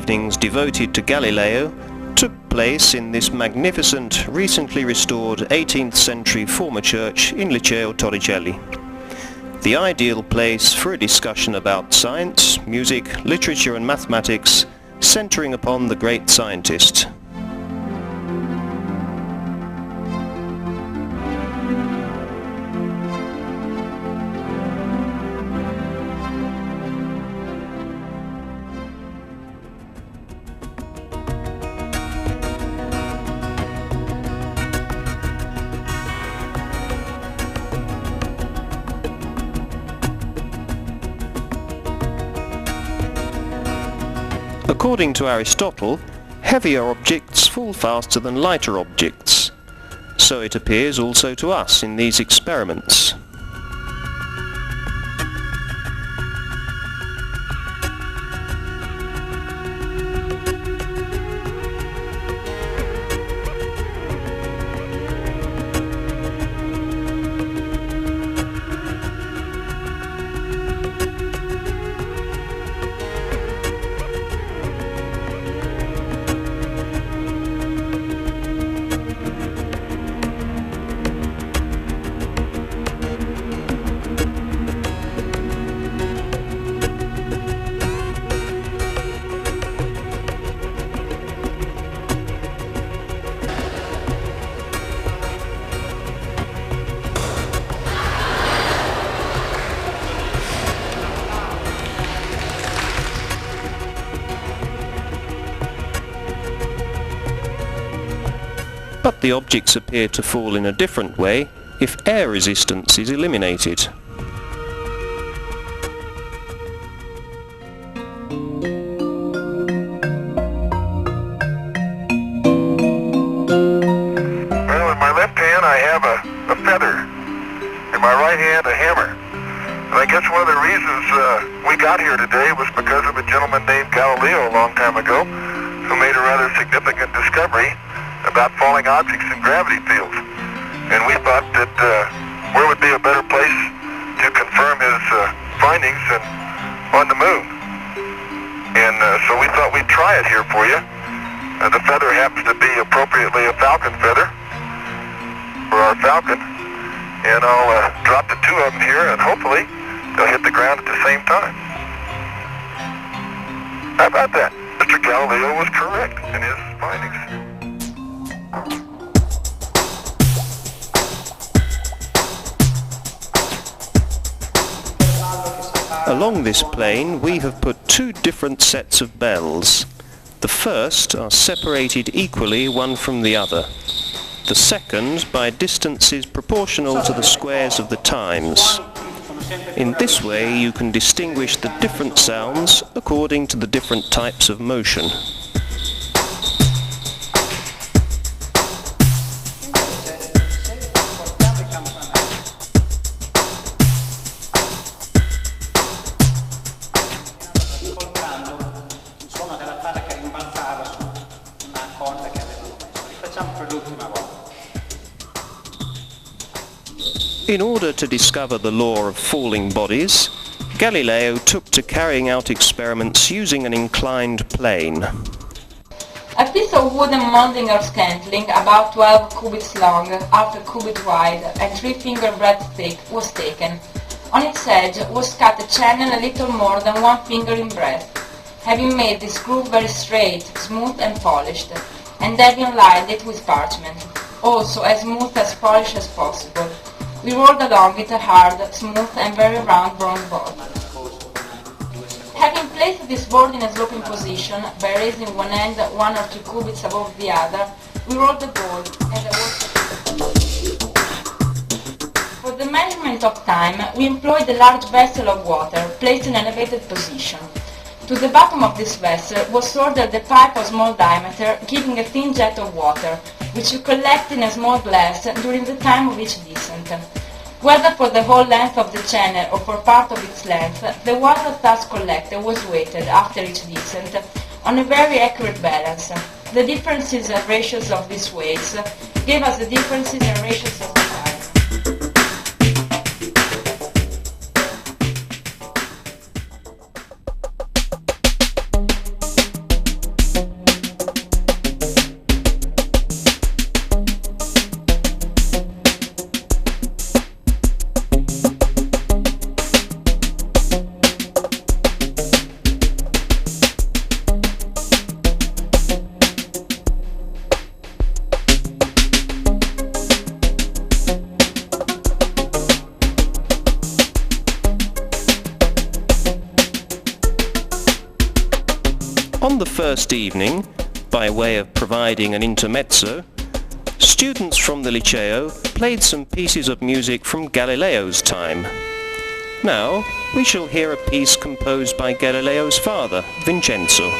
evenings devoted to Galileo took place in this magnificent, recently restored 18th century former church in Liceo Torricelli. The ideal place for a discussion about science, music, literature and mathematics, centering upon the great scientist. According to Aristotle, heavier objects fall faster than lighter objects. So it appears also to us in these experiments. But the objects appear to fall in a different way if air resistance is eliminated. Well, in my left hand I have a feather, in my right hand a hammer. And I guess one of the reasons we got here today was because of a gentleman named Galileo a long time ago who made a rather significant discovery about falling objects in gravity fields. And we thought that where would be a better place to confirm his findings than on the moon. And so we thought we'd try it here for you. The feather happens to be appropriately a falcon feather for our falcon. And I'll drop the two of them here and hopefully they'll hit the ground at the same time. How about that? Mr. Galileo was correct in his findings. Along this plane we have put two different sets of bells. The first are separated equally one from the other. The second by distances proportional to the squares of the times. In this way you can distinguish the different sounds according to the different types of motion. In order to discover the law of falling bodies, Galileo took to carrying out experiments using an inclined plane. A piece of wooden molding or scantling, about 12 cubits long, half a cubit wide, and 3 finger breadth thick, was taken. On its edge was cut a channel a little more than 1 finger in breadth, having made this groove very straight, smooth and polished, and having lined it with parchment, also as smooth as polished as possible. We rolled along it a hard, smooth and very round bronze board. Having placed this board in a sloping position, by raising one end 1 or 2 cubits above the other, we rolled the board and For the measurement of time, we employed a large vessel of water placed in an elevated position. To the bottom of this vessel was soldered a pipe of small diameter, giving a thin jet of water, which you collect in a small glass during the time of each descent. Whether for the whole length of the channel or for part of its length, the water thus collected was weighted after each descent on a very accurate balance. The differences and ratios of these weights gave us the differences and ratios of the time. On the first evening, by way of providing an intermezzo, students from the Liceo played some pieces of music from Galileo's time. Now, we shall hear a piece composed by Galileo's father, Vincenzo.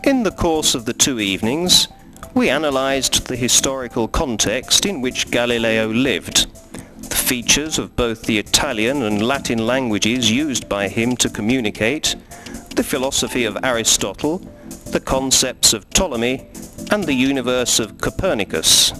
In the course of the 2 evenings, we analysed the historical context in which Galileo lived, the features of both the Italian and Latin languages used by him to communicate, the philosophy of Aristotle, the concepts of Ptolemy, and the universe of Copernicus.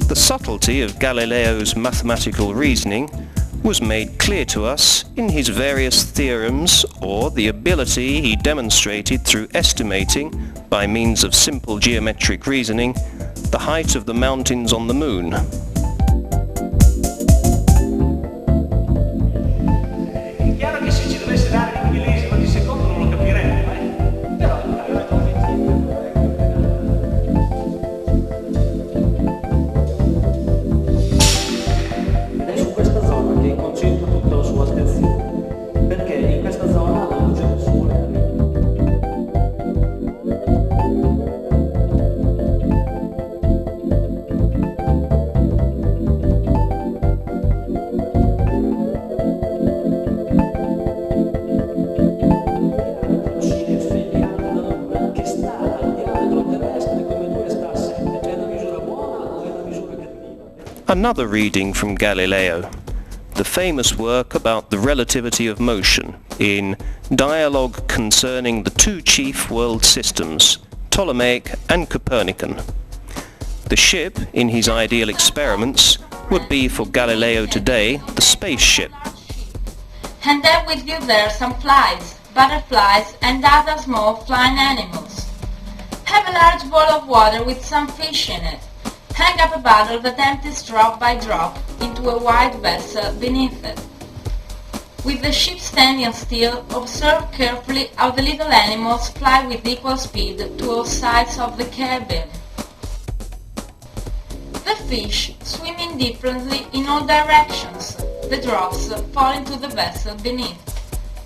The subtlety of Galileo's mathematical reasoning was made clear to us in his various theorems, or the ability he demonstrated through estimating, by means of simple geometric reasoning, the height of the mountains on the moon. Another reading from Galileo, the famous work about the relativity of motion in Dialogue Concerning the Two Chief World Systems, Ptolemaic and Copernican. The ship, in his ideal experiments, would be for Galileo today the spaceship. And have with you there some flies, butterflies and other small flying animals. Have a large bowl of water with some fish in it. Hang up a bottle that empties drop by drop into a wide vessel beneath it. With the ship standing still, observe carefully how the little animals fly with equal speed to all sides of the cabin. The fish swim indifferently in all directions. The drops fall into the vessel beneath.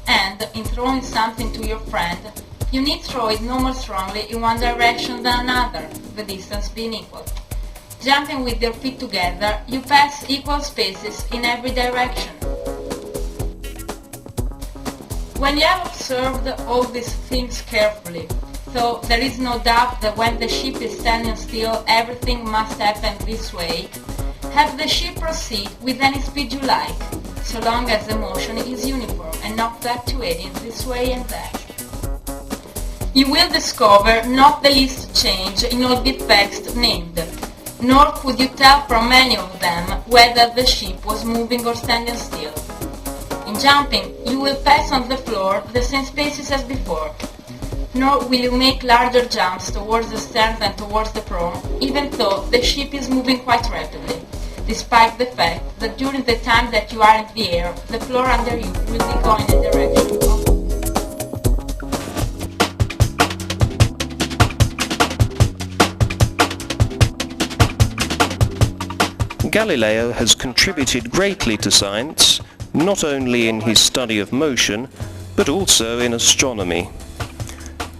And, in throwing something to your friend, you need throw it no more strongly in one direction than another, the distance being equal. Jumping with your feet together, you pass equal spaces in every direction. When you have observed all these things carefully, so there is no doubt that when the ship is standing still everything must happen this way, have the ship proceed with any speed you like, so long as the motion is uniform and not fluctuating this way and that. You will discover not the least change in all the text named, nor could you tell from any of them whether the ship was moving or standing still. In jumping, you will pass on the floor the same spaces as before, nor will you make larger jumps towards the stern than towards the prow, even though the ship is moving quite rapidly, despite the fact that during the time that you are in the air, the floor under you will be going in the direction of Galileo has contributed greatly to science, not only in his study of motion, but also in astronomy.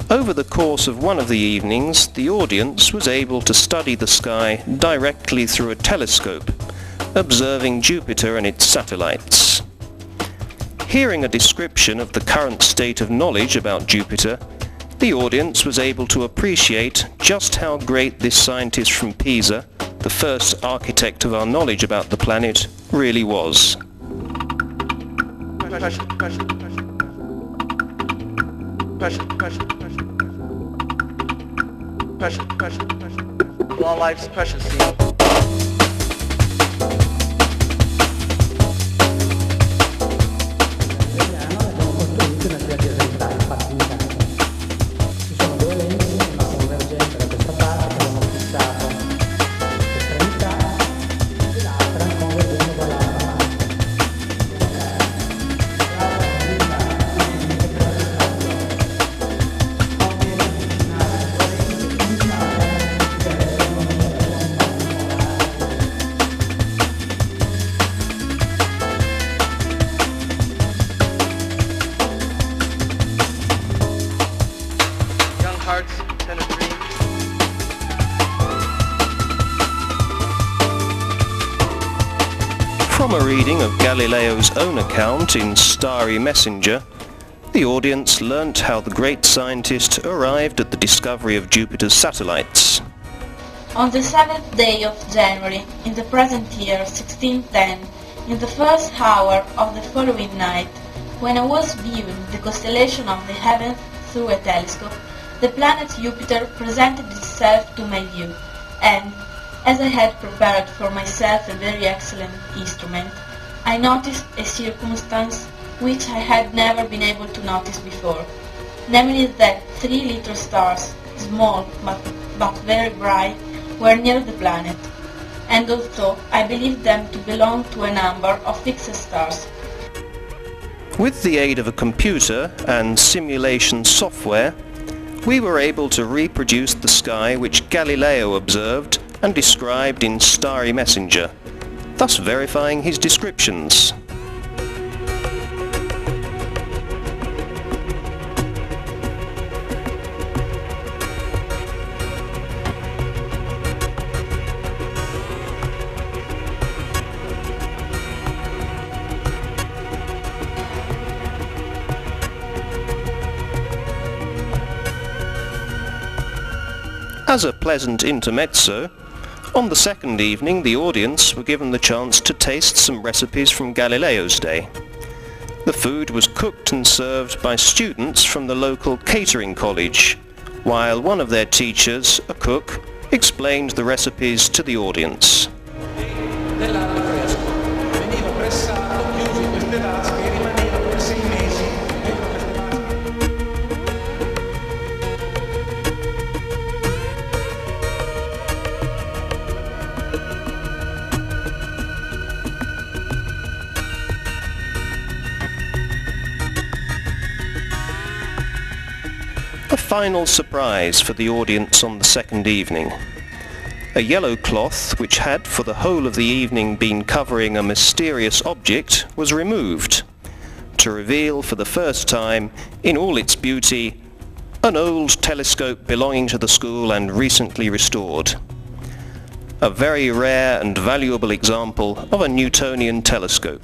Over the course of one of the evenings, the audience was able to study the sky directly through a telescope, observing Jupiter and its satellites. Hearing a description of the current state of knowledge about Jupiter, the audience was able to appreciate just how great this scientist from Pisa, the first architect of our knowledge about the planet, really was. All life's precious. From a reading of Galileo's own account in Starry Messenger, the audience learnt how the great scientist arrived at the discovery of Jupiter's satellites. On the 7th day of January, in the present year 1610, in the first hour of the following night, when I was viewing the constellation of the heavens through a telescope, the planet Jupiter presented itself to my view, and, as I had prepared for myself a very excellent instrument, I noticed a circumstance which I had never been able to notice before, namely that 3 little stars, small but very bright, were near the planet, and although I believed them to belong to a number of fixed stars. With the aid of a computer and simulation software, we were able to reproduce the sky which Galileo observed and described in Starry Messenger, thus verifying his descriptions. As a pleasant intermezzo, on the second evening the audience were given the chance to taste some recipes from Galileo's day. The food was cooked and served by students from the local catering college, while one of their teachers, a cook, explained the recipes to the audience. A final surprise for the audience on the second evening. A yellow cloth, which had for the whole of the evening been covering a mysterious object, was removed, to reveal for the first time, in all its beauty, an old telescope belonging to the school and recently restored. A very rare and valuable example of a Newtonian telescope.